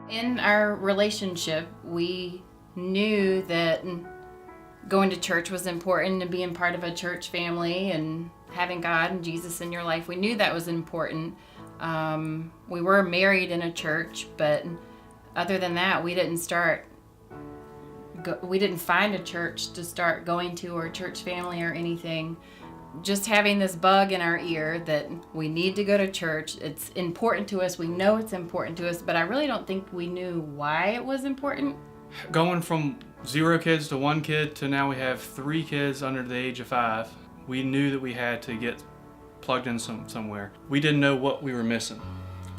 In our relationship, we knew that going to church was important and being part of a church family and having God and Jesus in your life. We knew that was important. We were married in a church, but other than that, we didn't find a church to start going to, or a church family or anything. Just having this bug in our ear that we need to go to church. It's important to us. We know it's important to us, but I really don't think we knew why it was important. Going from 0 kids to 1 kid to now we have 3 kids under the age of 5, we knew that we had to get plugged in somewhere. We didn't know what we were missing,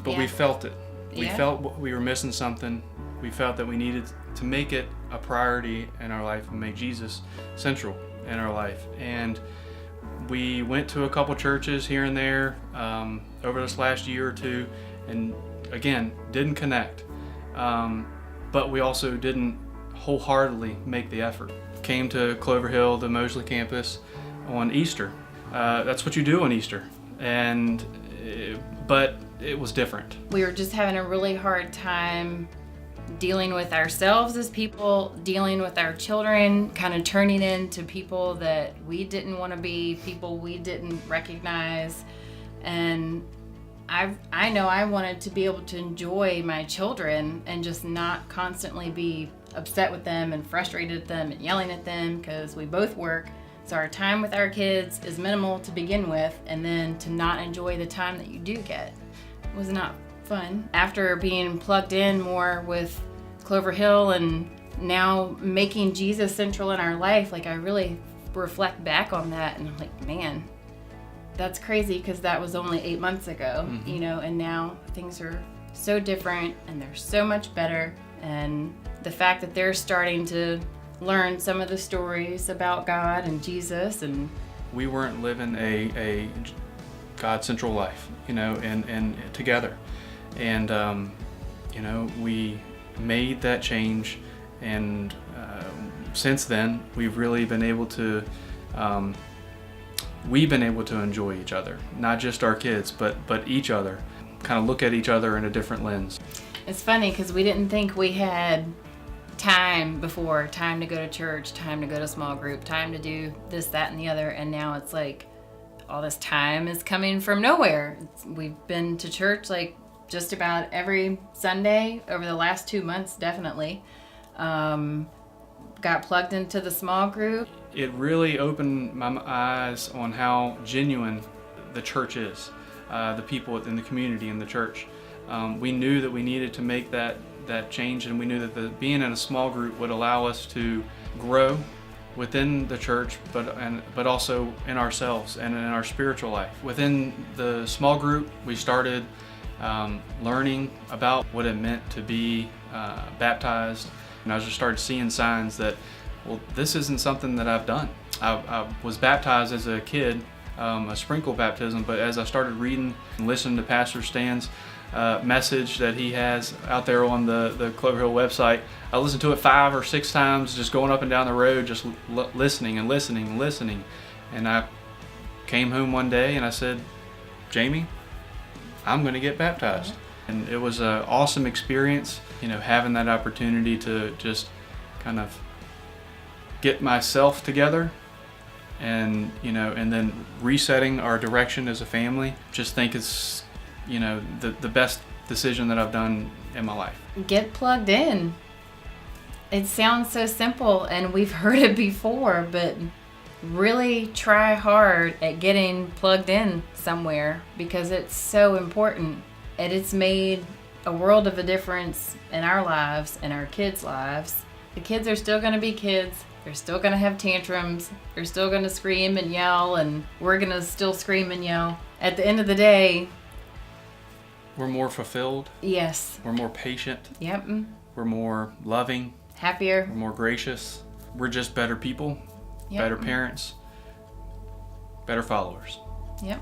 but we felt it. We felt we were missing something. We felt that we needed to make it a priority in our life and make Jesus central in our life. And we went to a couple churches here and there over this last year or two, and again, didn't connect. But we also didn't wholeheartedly make the effort. Came to Clover Hill, the Mosley campus, on Easter. That's what you do on Easter, but it was different. We were just having a really hard time dealing with ourselves as people, dealing with our children, kind of turning into people that we didn't want to be, people we didn't recognize. And I know I wanted to be able to enjoy my children and just not constantly be upset with them and frustrated at them and yelling at them, because we both work. So our time with our kids is minimal to begin with, and then to not enjoy the time that you do get was not fun. After being plugged in more with Clover Hill and now making Jesus central in our life, like I really reflect back on that and I'm like, man, that's crazy, because that was only 8 months ago, and now things are so different and they're so much better. And the fact that they're starting to learn some of the stories about God and Jesus, and we weren't living a God central life, and together. And, we made that change. And since then, we've really been able to, enjoy each other, not just our kids, but each other, kind of look at each other in a different lens. It's funny because we didn't think we had time before, time to go to church, time to go to small group, time to do this, that, and the other. And now it's like all this time is coming from nowhere. We've been to church like just about every Sunday over the last 2 months, definitely. Got plugged into the small group. It really opened my eyes on how genuine the church is, the people in the community in the church. We knew that we needed to make that change, and we knew that being in a small group would allow us to grow within the church, but also in ourselves and in our spiritual life. Within the small group, we started learning about what it meant to be baptized, and I just started seeing signs that, well, this isn't something that I've done. I was baptized as a kid, a sprinkle baptism, but as I started reading and listening to Pastor Stan's message that he has out there on the Clover Hill website, I listened to it 5 or 6 times, just going up and down the road, just listening. And I came home one day and I said, Jamie, I'm going to get baptized. And it was an awesome experience, having that opportunity to just kind of get myself together and then resetting our direction as a family. Just think it's the best decision that I've done in my life. Get plugged in. It sounds so simple and we've heard it before, but really try hard at getting plugged in somewhere, because it's so important, and it's made a world of a difference in our lives and our kids' lives. The kids are still going to be kids. They're still going to have tantrums. They're still going to scream and yell, and we're going to still scream and yell. At the end of the day, we're more fulfilled. Yes. We're more patient. Yep. We're more loving. Happier. We're more gracious. We're just better people, better parents, better followers. Yep.